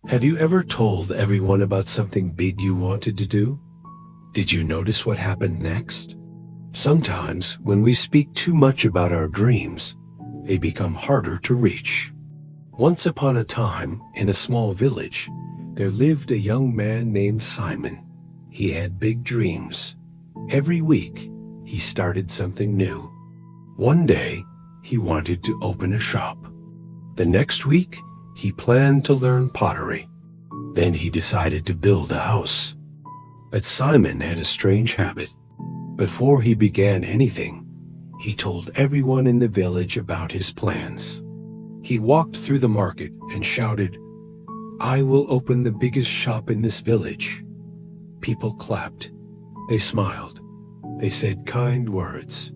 Have you ever told everyone about something big you wanted to do? Did you notice what happened next? Sometimes, when we speak too much about our dreams, they become harder to reach. Once upon a time, in a small village, there lived a young man named Simon. He had big dreams. Every week, he started something new. One day, he wanted to open a shop. The next week, he planned to learn pottery. Then he decided to build a house. But Simon had a strange habit. Before he began anything, he told everyone in the village about his plans. He walked through the market and shouted, "I will open the biggest shop in this village." People clapped. They smiled. They said kind words.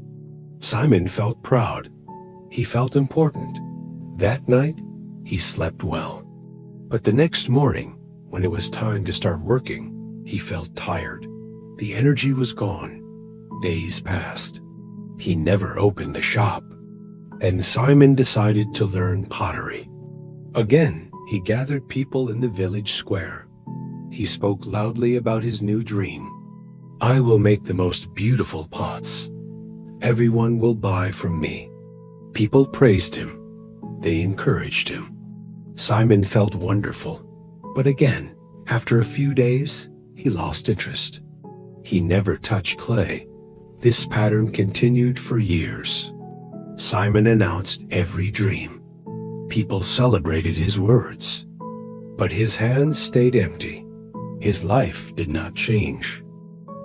Simon felt proud. He felt important. That night, he slept well. But the next morning, when it was time to start working, he felt tired. The energy was gone. Days passed. He never opened the shop. And Simon decided to learn pottery. Again, he gathered people in the village square. He spoke loudly about his new dream. "I will make the most beautiful pots. Everyone will buy from me." People praised him. They encouraged him. Simon felt wonderful. But again, after a few days, he lost interest. He never touched clay. This pattern continued for years. Simon announced every dream. People celebrated his words. But his hands stayed empty. His life did not change.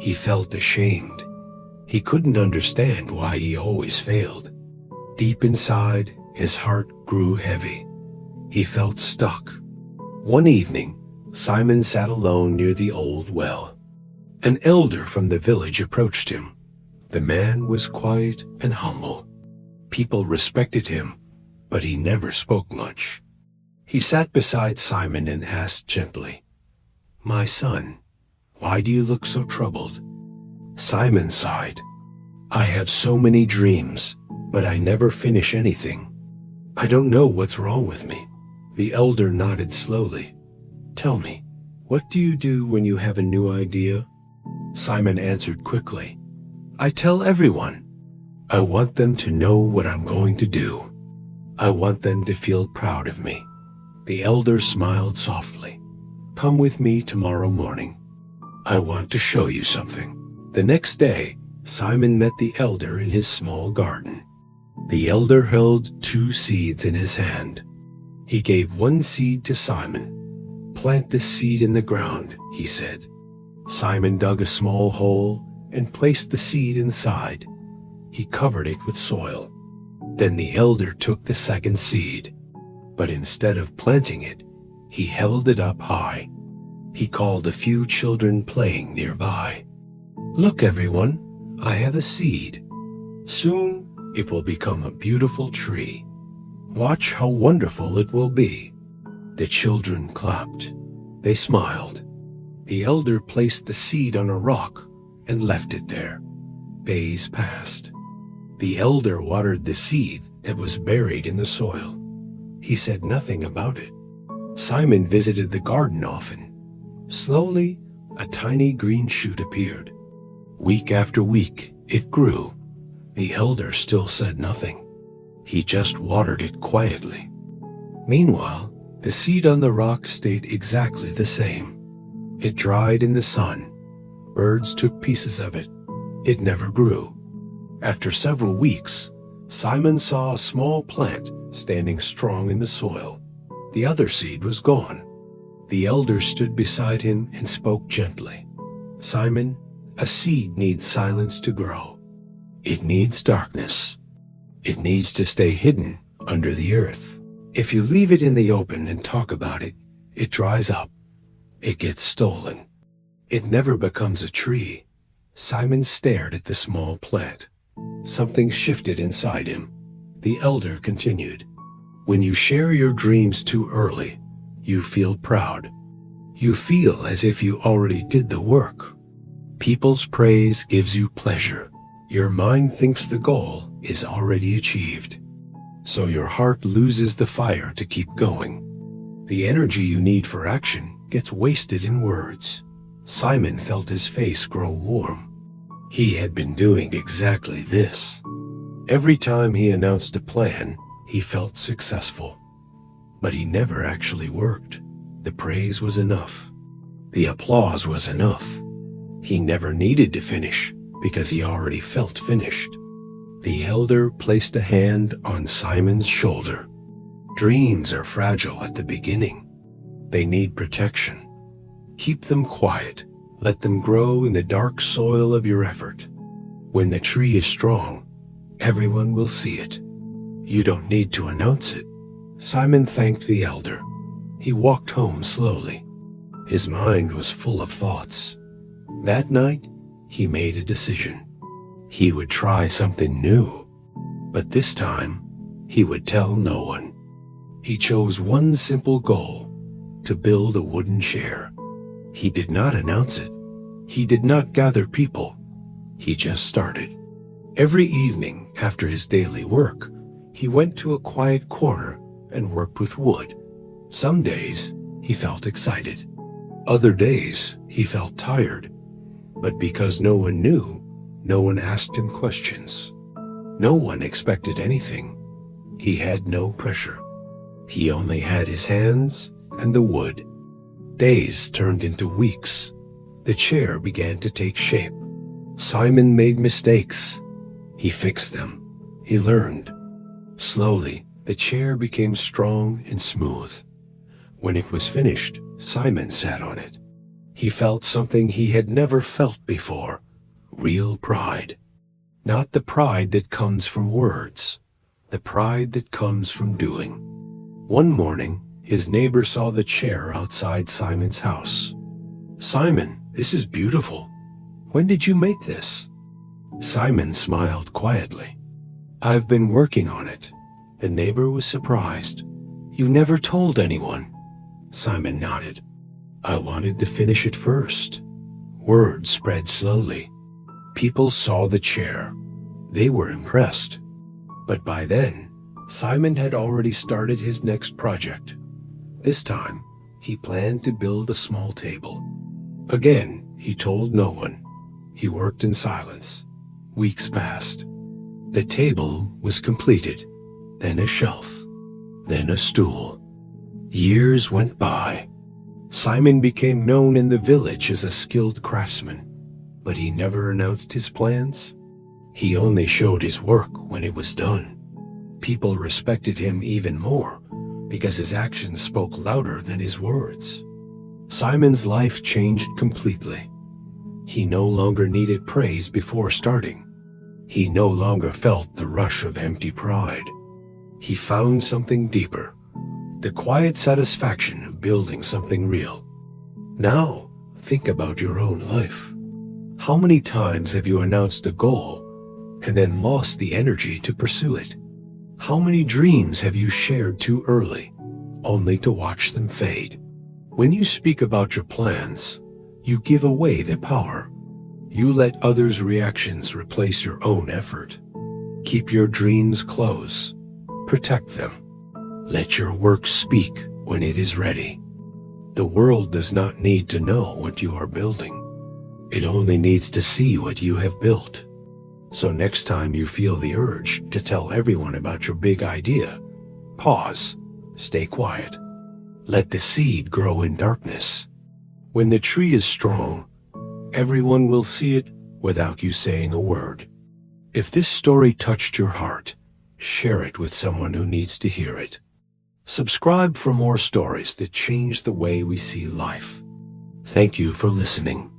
He felt ashamed. He couldn't understand why he always failed. Deep inside, his heart grew heavy. He felt stuck. One evening, Simon sat alone near the old well. An elder from the village approached him. The man was quiet and humble. People respected him, but he never spoke much. He sat beside Simon and asked gently, "My son, why do you look so troubled?" Simon sighed. "I have so many dreams, but I never finish anything. I don't know what's wrong with me." The elder nodded slowly. "Tell me, what do you do when you have a new idea?" Simon answered quickly, "I tell everyone. I want them to know what I'm going to do. I want them to feel proud of me." The elder smiled softly. "Come with me tomorrow morning. I want to show you something." The next day, Simon met the elder in his small garden. The elder held 2 seeds in his hand. He gave one seed to Simon. "Plant this seed in the ground," he said. Simon dug a small hole and placed the seed inside. He covered it with soil. Then the elder took the second seed, but instead of planting it, he held it up high. He called a few children playing nearby. "Look, everyone, I have a seed. Soon it will become a beautiful tree. Watch how wonderful it will be." The children clapped. They smiled. The elder placed the seed on a rock and left it there. Days passed. The elder watered the seed that was buried in the soil. He said nothing about it. Simon visited the garden often. Slowly, a tiny green shoot appeared. Week after week, it grew. The elder still said nothing. He just watered it quietly. Meanwhile, the seed on the rock stayed exactly the same. It dried in the sun. Birds took pieces of it. It never grew. After several weeks, Simon saw a small plant standing strong in the soil. The other seed was gone. The elder stood beside him and spoke gently. "Simon, a seed needs silence to grow. It needs darkness. It needs to stay hidden under the earth. If you leave it in the open and talk about it, it dries up. It gets stolen. It never becomes a tree." Simon stared at the small plant. Something shifted inside him. The elder continued, "When you share your dreams too early, you feel proud. You feel as if you already did the work. People's praise gives you pleasure. Your mind thinks the goal is already achieved. So your heart loses the fire to keep going. The energy you need for action gets wasted in words. Simon felt his face grow warm. He had been doing exactly this. Every time he announced a plan, he felt successful. But he never actually worked. The praise was enough. The applause was enough. He never needed to finish because he already felt finished. The elder placed a hand on Simon's shoulder. Dreams are fragile at the beginning. They need protection. Keep them quiet. Let them grow in the dark soil of your effort. When the tree is strong, everyone will see it. You don't need to announce it. Simon thanked the elder. He walked home slowly. His mind was full of thoughts. That night, he made a decision. He would try something new, but this time, he would tell no one. He chose one simple goal: to build a wooden chair. He did not announce it. He did not gather people. He just started. Every evening after his daily work, he went to a quiet corner and worked with wood. Some days, he felt excited. Other days, he felt tired. But because no one knew, no one asked him questions. No one expected anything. He had no pressure. He only had his hands and the wood. Days turned into weeks. The chair began to take shape. Simon made mistakes. He fixed them. He learned. Slowly, the chair became strong and smooth. When it was finished, Simon sat on it. He felt something he had never felt before: real pride. Not the pride that comes from words, the pride that comes from doing. One morning, his neighbor saw the chair outside Simon's house. "Simon, this is beautiful. When did you make this?" Simon smiled quietly. "I've been working on it." The neighbor was surprised. "You never told anyone." Simon nodded. "I wanted to finish it first." Word spread slowly. People saw the chair. They were impressed. But by then, Simon had already started his next project. This time, he planned to build a small table. Again, he told no one. He worked in silence. Weeks passed. The table was completed, then a shelf, then a stool. Years went by. Simon became known in the village as a skilled craftsman, but he never announced his plans. He only showed his work when it was done. People respected him even more because his actions spoke louder than his words. Simon's life changed completely. He no longer needed praise before starting. He no longer felt the rush of empty pride. He found something deeper: the quiet satisfaction of building something real. Now, think about your own life. How many times have you announced a goal and then lost the energy to pursue it? How many dreams have you shared too early, only to watch them fade? When you speak about your plans, you give away the power. You let others' reactions replace your own effort. Keep your dreams close. Protect them. Let your work speak when it is ready. The world does not need to know what you are building. It only needs to see what you have built. So next time you feel the urge to tell everyone about your big idea, pause, stay quiet. Let the seed grow in darkness. When the tree is strong, everyone will see it without you saying a word. If this story touched your heart, share it with someone who needs to hear it. Subscribe for more stories that change the way we see life. Thank you for listening.